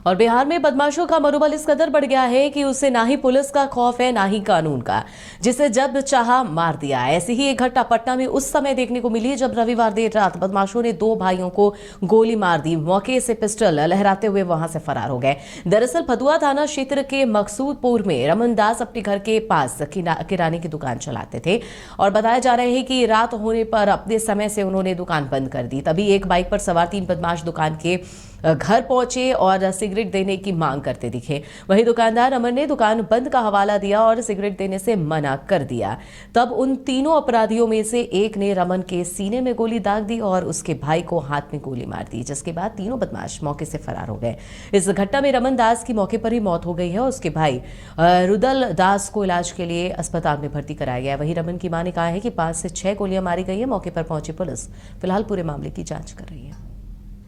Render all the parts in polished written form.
और बिहार में बदमाशों का मनोबल इस कदर बढ़ गया है कि उसे ना ही पुलिस का खौफ है ना ही कानून का, जिसे जब चाहा मार दिया। ऐसी ही एक घटना पटना में उस समय देखने को मिली जब रविवार देर रात बदमाशों ने दो भाइयों को गोली मार दी। मौके से पिस्टल लहराते हुए वहां से फरार हो गए। दरअसल फतुहा थाना क्षेत्र के मकसूदपुर में रमन दास अपने घर के पास किराने की दुकान चलाते थे और बताया जा रहा है कि रात होने पर अपने समय से उन्होंने दुकान बंद कर दी। तभी एक बाइक पर सवार 3 बदमाश दुकान के घर पहुंचे और सिगरेट देने की मांग करते दिखे। वहीं दुकानदार अमर ने दुकान बंद का हवाला दिया और सिगरेट देने से मना कर दिया। तब उन तीनों अपराधियों में से एक ने रमन के सीने में गोली दाग दी और उसके भाई को हाथ में गोली मार दी, जिसके बाद तीनों बदमाश मौके से फरार हो गए। इस घटना में रमन दास की मौके पर ही मौत हो गई है और उसके भाई रुदल दास को इलाज के लिए अस्पताल में भर्ती कराया गया है। वहीं रमन की मां ने कहा है कि 5 से 6 गोलियां मारी गई है। मौके पर पहुंची पुलिस फिलहाल पूरे मामले की जांच कर रही है।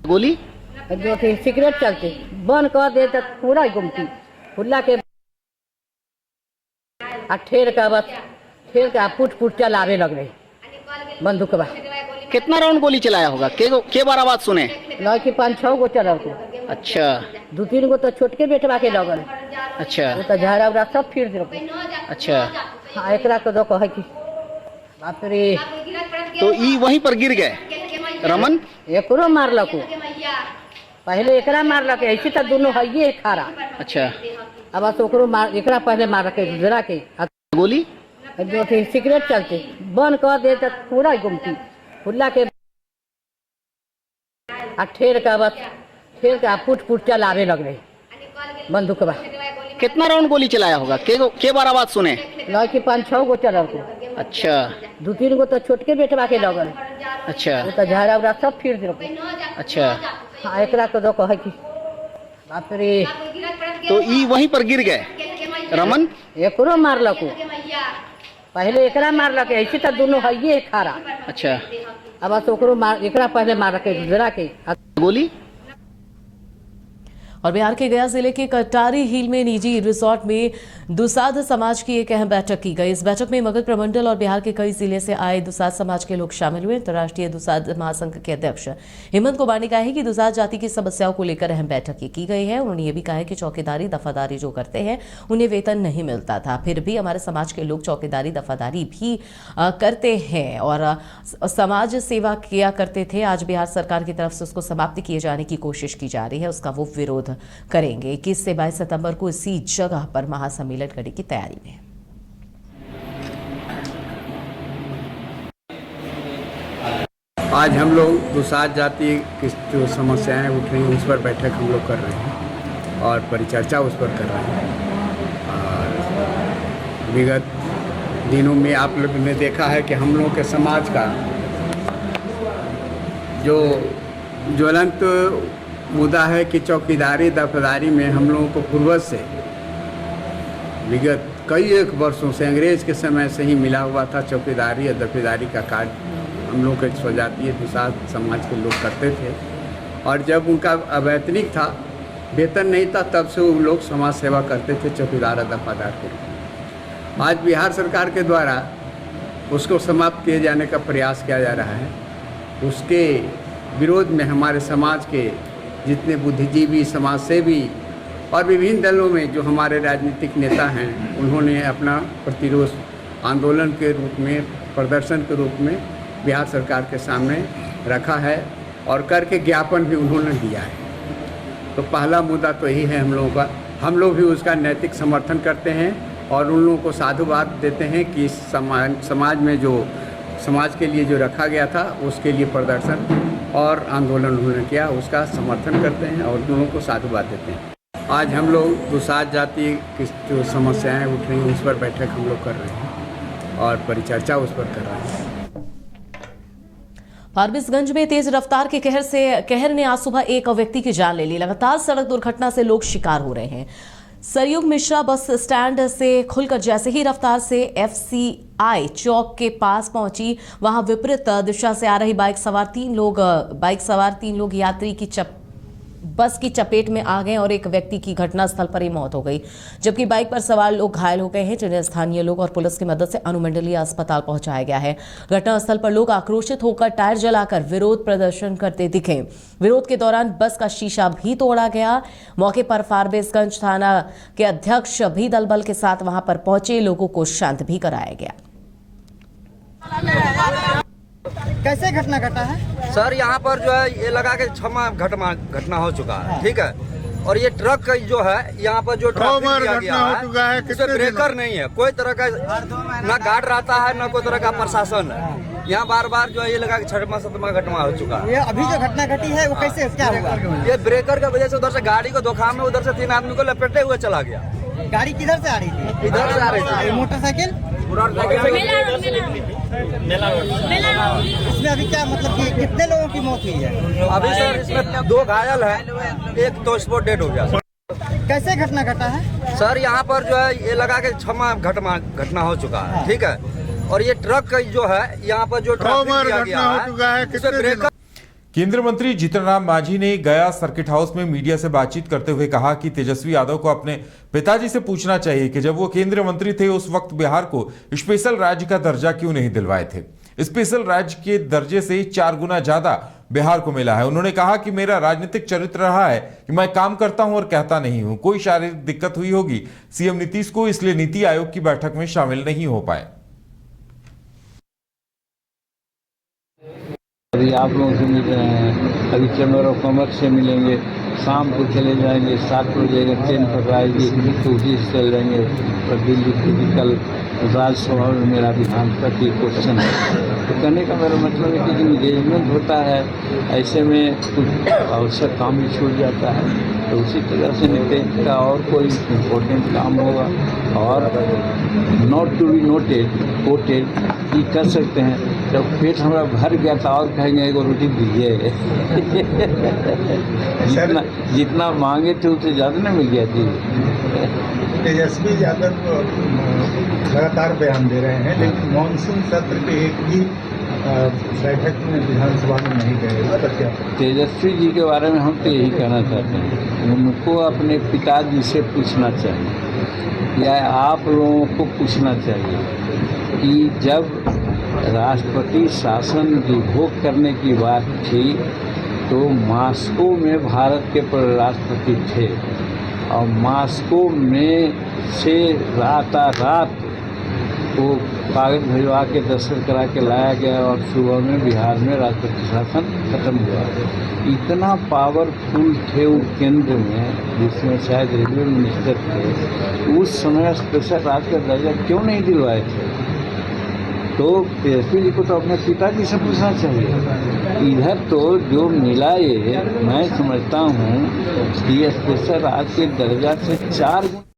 गोली जो कि सिगरेट चलते बंद कर दे तो पूरा गुमती खुला के ठेर का फुट चलावे लग रहे बंदूक बा। कितना राउंड गोली चलाया होगा? के बार आवाज सुने? लड़की 5-6 गो चल। अच्छा, 2-3 गो तो छोटके बेटवा के लगल। अच्छा, तो झाड़ा उड़ा सब फिर दे। अच्छा, हाँ, एकरा तो दो कहे कि बाप रे। तो ई वहीं पर गिर गए रमन? एकरो मारलको, पहले एकरा मारलक, ऐसे तो दोनों है ये खारा। अच्छा, अब बस ओकरो मार, एकरा पहले मारलक दूसरा के। गोली जो कि सिगरेट चलते बंद कर दे तो पूरा गुमती खुला के ठेर का फुट चलावे लग रहे बंदूक बा। कितना राउंड गोली चलाया होगा? के बार आवाज सुने? लड़की 5-6 गो चल। अच्छा, 2-3 गो तो छोटके बेटवा के लगल। अच्छा, तो झाड़ा उड़ा सब फिर दे। अच्छा, हाँ, एकरा तो दो कहे कि बाप रे। तो ई वहीं पर गिर गए रमन? एकरो मारलको, पहले एकरा मारलक, ऐसे तो दोनों है ये खारा। अच्छा, अब बस ओकरो मार, एकरा पहले मारलक दूसरा के। गोली। और बिहार के गया जिले के कटारी हिल में निजी रिसोर्ट में दुसाध समाज की एक अहम बैठक की गई। इस बैठक में मगध प्रमंडल और बिहार के कई जिले से आए दुसाध समाज के लोग शामिल हुए। अंतर्राष्ट्रीय दुसाध महासंघ के अध्यक्ष हेमंत कुमार ने कहा है कि दुसाध जाति की समस्याओं को लेकर अहम बैठक की गई है। उन्होंने ये भी कहा है कि चौकीदारी दफादारी जो करते हैं उन्हें वेतन नहीं मिलता था, फिर भी हमारे समाज के लोग चौकीदारी दफादारी भी करते हैं और समाज सेवा किया करते थे। आज बिहार सरकार की तरफ से उसको समाप्त किए जाने की कोशिश की जा रही है, उसका वो विरोध करेंगे। 21 से 22 सितंबर को इसी जगह पर महासम्मेलन करने की तैयारी में। आज हम लोग दुसाध जाति की जो समस्याएं उठ रही हैं उस पर बैठक हम लोग कर रहे हैं और परिचर्चा उस पर कर रहे हैं। और विगत दिनों में आप लोग ने देखा है कि हम लोग के समाज का जो ज्वलंत मुद्दा है कि चौकीदारी दफादारी में हम लोगों को पूर्वज से विगत कई एक वर्षों से अंग्रेज के समय से ही मिला हुआ था। चौकीदारी या दफादारी का कार्य हम लोग के स्वजातीय दुसाध समाज के लोग करते थे और जब उनका अवैतनिक था, वेतन नहीं था, तब से वो लोग समाज सेवा करते थे चौकीदार और दफादार के रूप में। आज बिहार सरकार के द्वारा उसको समाप्त किए जाने का प्रयास किया जा रहा है। उसके विरोध में हमारे समाज के जितने बुद्धिजीवी, समाजसेवी और विभिन्न दलों में जो हमारे राजनीतिक नेता हैं, उन्होंने अपना प्रतिरोध आंदोलन के रूप में, प्रदर्शन के रूप में बिहार सरकार के सामने रखा है और करके ज्ञापन भी उन्होंने दिया है। तो पहला मुद्दा तो यही है हम लोगों का। हम लोग भी उसका नैतिक समर्थन करते हैं और उन लोगों को साधुवाद देते हैं कि समाज में जो समाज के लिए जो रखा गया था उसके लिए प्रदर्शन और आंदोलन उन्होंने किया, उसका समर्थन करते हैं और दोनों को साधुवाद देते हैं। आज हम लोग दुसाध जाति की जो समस्याएं उठ रही हैं उस पर बैठक हम लोग कर रहे हैं और परिचर्चा उस पर कर रहे हैं। फारबिसगंज में तेज रफ्तार के कहर ने आज सुबह एक व्यक्ति की जान ले ली। लगातार सड़क दुर्घटना से लोग शिकार हो रहे हैं। सरयुग मिश्रा बस स्टैंड से खुलकर जैसे ही रफ्तार से FCI चौक के पास पहुंची, वहां विपरीत दिशा से आ रही बाइक सवार तीन लोग यात्री की बस की चपेट में आ गए और एक व्यक्ति की घटनास्थल पर ही मौत हो गई, जबकि बाइक पर सवार लोग घायल हो गए हैं, जिन्हें स्थानीय लोग और पुलिस की मदद से अनुमंडलीय अस्पताल पहुंचाया गया है। घटनास्थल पर लोग आक्रोशित होकर टायर जलाकर विरोध प्रदर्शन करते दिखे। विरोध के दौरान बस का शीशा भी तोड़ा गया। मौके पर फारबिसगंज थाना के अध्यक्ष भी दलबल के साथ वहां पर पहुंचे, लोगों को शांत भी कराया गया। कैसे घटना घटा है सर? यहाँ पर जो है ये लगा के 6 घटना हो चुका है, ठीक है। और ये ट्रक जो है यहाँ पर जो ट्रैफिक दिया गया है, इसमें ब्रेकर नहीं है, कोई तरह का ना गार्ड रहता है ना कोई तरह का प्रशासन है। यहाँ बार बार जो है ये लगा के 6वां घटना हो चुका है। ये अभी जो घटना घटी है वो कैसे क्या हुआ? ये ब्रेकर की वजह से उधर से गाड़ी को धोखा में उधर से 3 आदमी को लपेटे हुए चला गया। गाड़ी किधर से आ रही थी? इधर से आ रही थी। मोटरसाइकिल? इसमें अभी क्या मतलब कि कितने लोगों की मौत हुई है? अभी सर इसमें 2 घायल है, एक तो स्पॉट डेड हो गया। कैसे घटना घटा है सर? यहाँ पर जो है ये लगा के 6वां घटना हो चुका है, ठीक है। और ये ट्रक जो है यहाँ पर जो ट्रैफिक दिया गया है, इसमें ब्रेकर। केंद्रीय मंत्री जीतन राम मांझी ने गया सर्किट हाउस में मीडिया से बातचीत करते हुए कहा कि तेजस्वी यादव को अपने पिताजी से पूछना चाहिए कि जब वो केंद्रीय मंत्री थे उस वक्त बिहार को स्पेशल राज्य का दर्जा क्यों नहीं दिलवाए थे। स्पेशल राज्य के दर्जे से 4 गुना ज्यादा बिहार को मिला है। उन्होंने कहा कि मेरा राजनीतिक चरित्र रहा है कि मैं काम करता हूं और कहता नहीं हूं। कोई शारीरिक दिक्कत हुई होगी सीएम नीतीश को, इसलिए नीति आयोग की बैठक में शामिल नहीं हो पाए। अभी आप लोगों से मिल रहे हैं, अभी चैम्बर ऑफ कॉमर्स से मिलेंगे, शाम को चले जाएंगे, 7 बजे ट्रेन पकड़ाएगी तो उसी से चल जाएंगे। और दिल्ली फिजिकल राज्यसभा में मेरा विधानसभा की क्वेश्चन है। तो कहने का मेरा मतलब है कि इंगेजमेंट होता है, ऐसे में कुछ आवश्यक काम भी छूट जाता है। तो उसी तरह से नीति का और कोई इम्पोर्टेंट काम होगा और not to be noted quoted ये कर सकते हैं। जब पेट हमारा भर गया था और कहेंगे एगो रोटी दीजिए जितना मांगे थे उससे ज़्यादा ना मिल गया थी। तेजस्वी यादव लगातार बयान दे रहे हैं, लेकिन मानसून सत्र के एक भी बैठक में विधानसभा में नहीं गए। तेजस्वी जी के बारे में हम तो यही कहना चाहते हैं, उनको अपने पिताजी से पूछना चाहिए या आप लोगों को पूछना चाहिए कि जब राष्ट्रपति शासन विभोग करने की बात थी तो मास्को में भारत के राष्ट्रपति थे और मास्को में से रात को कागज भिजवा के दस्तखत करा के लाया गया और सुबह में बिहार में राष्ट्रपति शासन खत्म हुआ। इतना पावरफुल थे वो केंद्र में, जिसमें शायद रेलवे मिनिस्टर थे, उस समय स्पेशल राज्य का दर्जा क्यों नहीं दिलवाए थे? तो तेजस्वी जी को तो अपने पिताजी से पूछना चाहिए। इधर तो जो मिला ये मैं समझता हूँ कि स्पेशल राज्य के दर्जा से 4 गुना